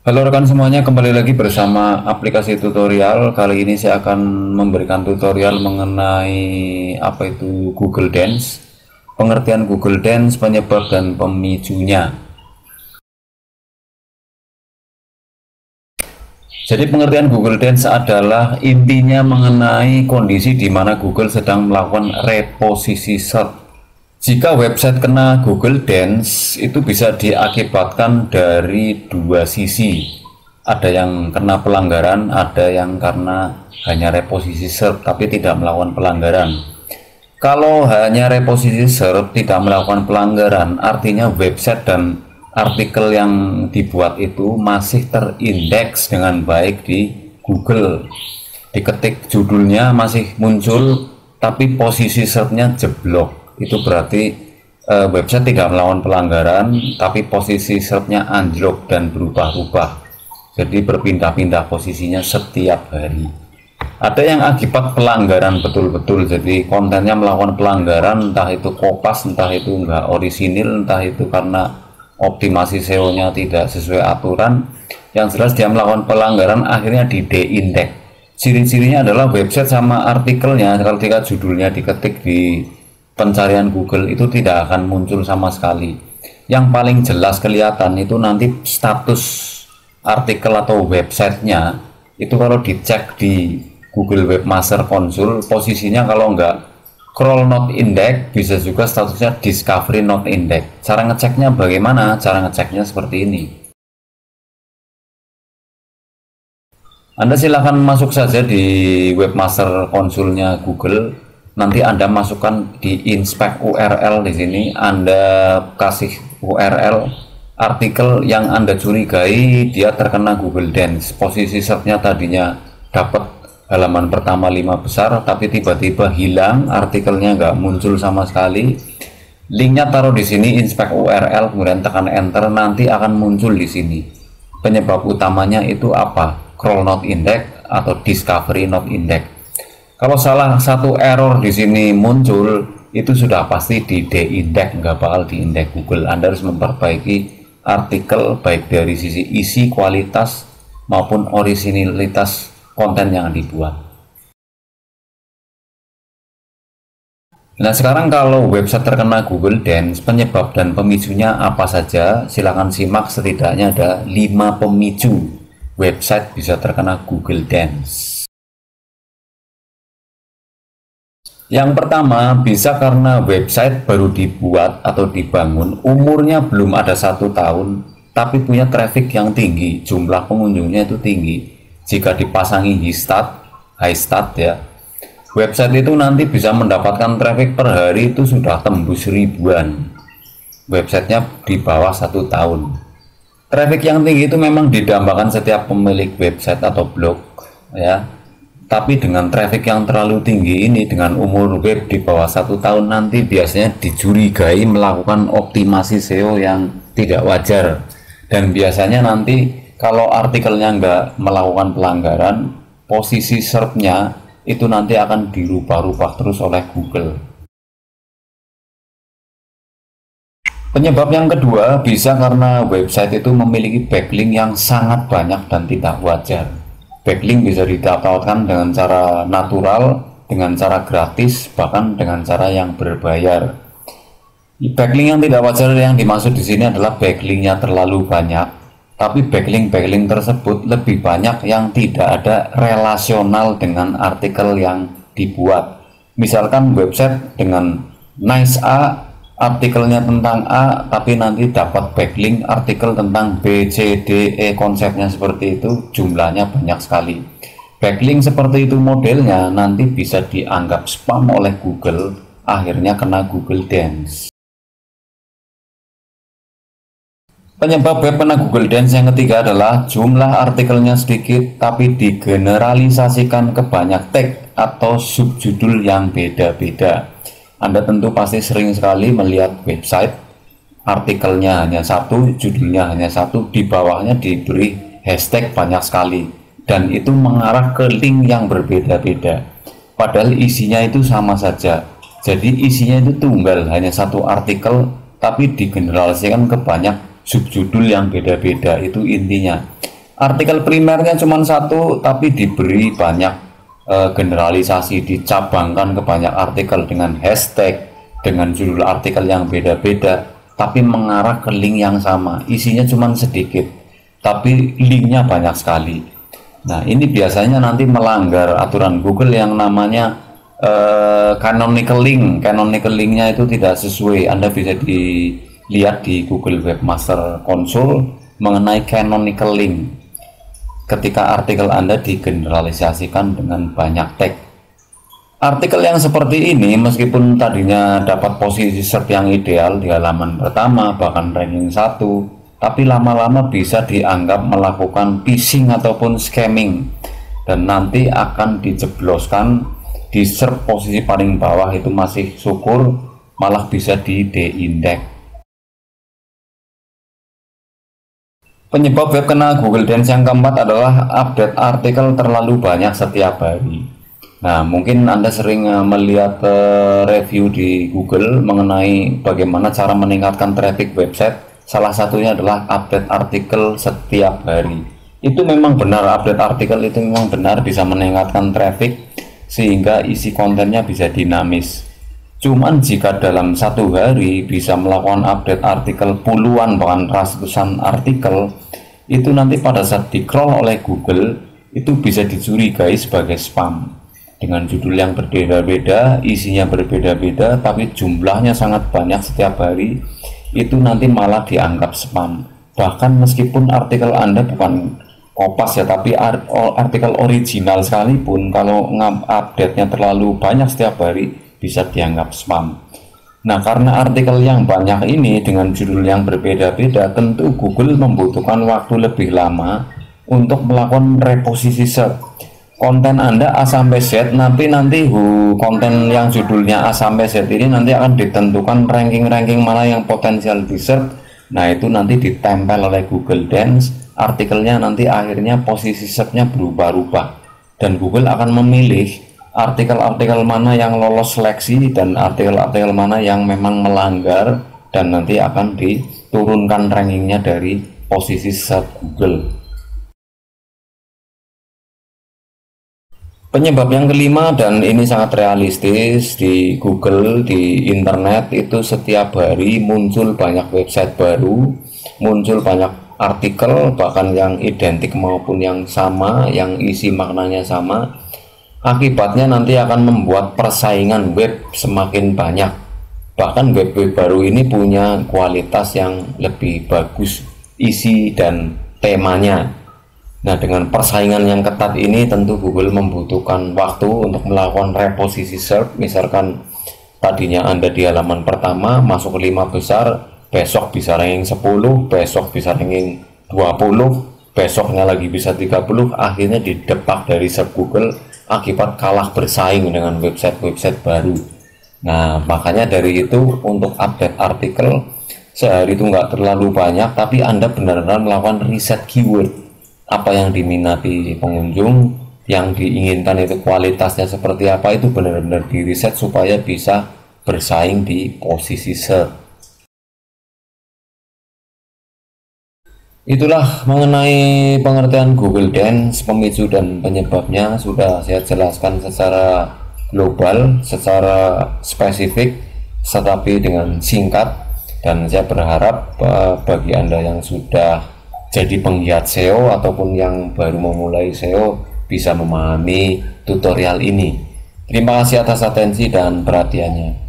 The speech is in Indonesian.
Halo rekan semuanya, kembali lagi bersama aplikasi tutorial. Kali ini saya akan memberikan tutorial mengenai apa itu Google Dance, pengertian Google Dance, penyebab dan pemicunya. Jadi pengertian Google Dance adalah intinya mengenai kondisi di mana Google sedang melakukan reposisi search. Jika website kena Google Dance, itu bisa diakibatkan dari dua sisi. Ada yang kena pelanggaran, ada yang karena hanya reposisi SERP tapi tidak melakukan pelanggaran. Kalau hanya reposisi SERP tidak melakukan pelanggaran, artinya website dan artikel yang dibuat itu masih terindeks dengan baik di Google. Diketik judulnya masih muncul, tapi posisi SERP-nya jeblok. Itu berarti website tidak melakukan pelanggaran, tapi posisi SERP-nya anjlok dan berubah-ubah. Jadi berpindah-pindah posisinya setiap hari. Ada yang akibat pelanggaran betul-betul, jadi kontennya melakukan pelanggaran, entah itu kopas, entah itu enggak orisinil, entah itu karena optimasi SEO-nya tidak sesuai aturan. Yang jelas dia melakukan pelanggaran, akhirnya di de-index. Ciri-cirinya adalah website sama artikelnya, ketika judulnya diketik di pencarian Google itu tidak akan muncul sama sekali. Yang paling jelas kelihatan itu nanti status artikel atau websitenya itu kalau dicek di Google Webmaster Console, posisinya kalau enggak crawl not index, bisa juga statusnya discovery not index. Cara ngeceknya bagaimana? Cara ngeceknya seperti ini. Anda silahkan masuk saja di Webmaster Console-nya Google. Nanti Anda masukkan di inspect URL di sini. Anda kasih URL artikel yang Anda curigai dia terkena Google Dance. Posisi search-nya tadinya dapat halaman pertama 5 besar, tapi tiba-tiba hilang, artikelnya nggak muncul sama sekali. Linknya taruh di sini, inspect URL, kemudian tekan enter, nanti akan muncul di sini. Penyebab utamanya itu apa? Crawl not index atau discovery not index. Kalau salah satu error di sini muncul, itu sudah pasti di de-index, nggak bakal di-index Google. Anda harus memperbaiki artikel baik dari sisi isi, kualitas maupun originalitas konten yang dibuat. Nah sekarang kalau website terkena Google Dance, penyebab dan pemicunya apa saja? Silahkan simak, setidaknya ada 5 pemicu website bisa terkena Google Dance. Yang pertama, bisa karena website baru dibuat atau dibangun, umurnya belum ada 1 tahun, tapi punya traffic yang tinggi, jumlah pengunjungnya itu tinggi. Jika dipasangi high start ya, website itu nanti bisa mendapatkan traffic per hari itu sudah tembus ribuan. Websitenya di bawah 1 tahun. Traffic yang tinggi itu memang didambakan setiap pemilik website atau blog ya. Tapi dengan traffic yang terlalu tinggi ini, dengan umur web di bawah 1 tahun, nanti biasanya dicurigai melakukan optimasi SEO yang tidak wajar. Dan biasanya nanti kalau artikelnya nggak melakukan pelanggaran, posisi SERP-nya itu nanti akan dirubah-rubah terus oleh Google. Penyebab yang kedua bisa karena website itu memiliki backlink yang sangat banyak dan tidak wajar. Backlink bisa didapatkan dengan cara natural, dengan cara gratis, bahkan dengan cara yang berbayar. Backlink yang tidak wajar yang dimaksud di sini adalah backlinknya terlalu banyak, tapi backlink tersebut lebih banyak yang tidak ada relasional dengan artikel yang dibuat. Misalkan website dengan nice A, artikelnya tentang A, tapi nanti dapat backlink artikel tentang B, C, D, E, konsepnya seperti itu, jumlahnya banyak sekali. Backlink seperti itu modelnya nanti bisa dianggap spam oleh Google, akhirnya kena Google Dance. Penyebab web kena Google Dance yang ketiga adalah jumlah artikelnya sedikit, tapi digeneralisasikan ke banyak tag atau subjudul yang beda-beda. Anda tentu pasti sering sekali melihat website, artikelnya hanya satu, judulnya hanya satu, di bawahnya diberi hashtag banyak sekali, dan itu mengarah ke link yang berbeda-beda. Padahal isinya itu sama saja. Jadi isinya itu tunggal, hanya satu artikel, tapi digeneralisasikan ke banyak subjudul yang beda-beda, itu intinya. Artikel primernya cuma satu, tapi diberi banyak generalisasi, dicabangkan ke banyak artikel dengan hashtag, dengan judul artikel yang beda-beda, tapi mengarah ke link yang sama. Isinya cuma sedikit, tapi linknya banyak sekali. Nah, ini biasanya nanti melanggar aturan Google yang namanya canonical link. Canonical linknya itu tidak sesuai. Anda bisa dilihat di Google Webmaster Console mengenai canonical link. Ketika artikel Anda digeneralisasikan dengan banyak tag. Artikel yang seperti ini meskipun tadinya dapat posisi search yang ideal di halaman pertama, bahkan ranking 1, tapi lama-lama bisa dianggap melakukan phishing ataupun scamming, dan nanti akan dijebloskan di search posisi paling bawah. Itu masih syukur, malah bisa di de-index. Penyebab web kena Google Dance yang keempat adalah update artikel terlalu banyak setiap hari. Nah, mungkin Anda sering melihat review di Google mengenai bagaimana cara meningkatkan traffic website. Salah satunya adalah update artikel setiap hari. Itu memang benar, update artikel itu memang benar bisa meningkatkan traffic sehingga isi kontennya bisa dinamis. Cuman jika dalam satu hari bisa melakukan update artikel puluhan bahkan ratusan artikel, itu nanti pada saat di-crawl oleh Google itu bisa dicurigai sebagai spam. Dengan judul yang berbeda-beda, isinya berbeda-beda, tapi jumlahnya sangat banyak setiap hari, itu nanti malah dianggap spam. Bahkan meskipun artikel Anda bukan kopas ya, tapi artikel original sekalipun, kalau update-nya terlalu banyak setiap hari, bisa dianggap spam. Nah, karena artikel yang banyak ini dengan judul yang berbeda-beda, tentu Google membutuhkan waktu lebih lama untuk melakukan reposisi search. Konten Anda A sampai Z, nanti konten yang judulnya A sampai Z ini nanti akan ditentukan ranking-ranking mana yang potensial di search. Nah, itu nanti ditempel oleh Google Dance. Artikelnya nanti akhirnya posisi search-nya berubah-ubah, dan Google akan memilih artikel-artikel mana yang lolos seleksi dan artikel-artikel mana yang memang melanggar, dan nanti akan diturunkan rankingnya dari posisi search Google. Penyebab yang kelima, dan ini sangat realistis, di Google, di internet itu setiap hari muncul banyak website baru, muncul banyak artikel bahkan yang identik maupun yang sama, yang isi maknanya sama. Akibatnya nanti akan membuat persaingan web semakin banyak. Bahkan web-web baru ini punya kualitas yang lebih bagus isi dan temanya. Nah, dengan persaingan yang ketat ini tentu Google membutuhkan waktu untuk melakukan reposisi search. Misalkan tadinya Anda di halaman pertama masuk ke 5 besar, besok bisa ranking 10, besok bisa ranking 20, besoknya lagi bisa 30, akhirnya didepak dari search Google akibat kalah bersaing dengan website-website baru. Nah, makanya dari itu untuk update artikel sehari itu nggak terlalu banyak, tapi Anda benar-benar melakukan riset keyword, apa yang diminati pengunjung, yang diinginkan itu kualitasnya seperti apa, itu benar-benar di riset supaya bisa bersaing di posisi search. Itulah mengenai pengertian Google Dance, pemicu dan penyebabnya sudah saya jelaskan secara global, secara spesifik, tetapi dengan singkat, dan saya berharap bagi Anda yang sudah jadi penggiat SEO ataupun yang baru memulai SEO bisa memahami tutorial ini. Terima kasih atas atensi dan perhatiannya.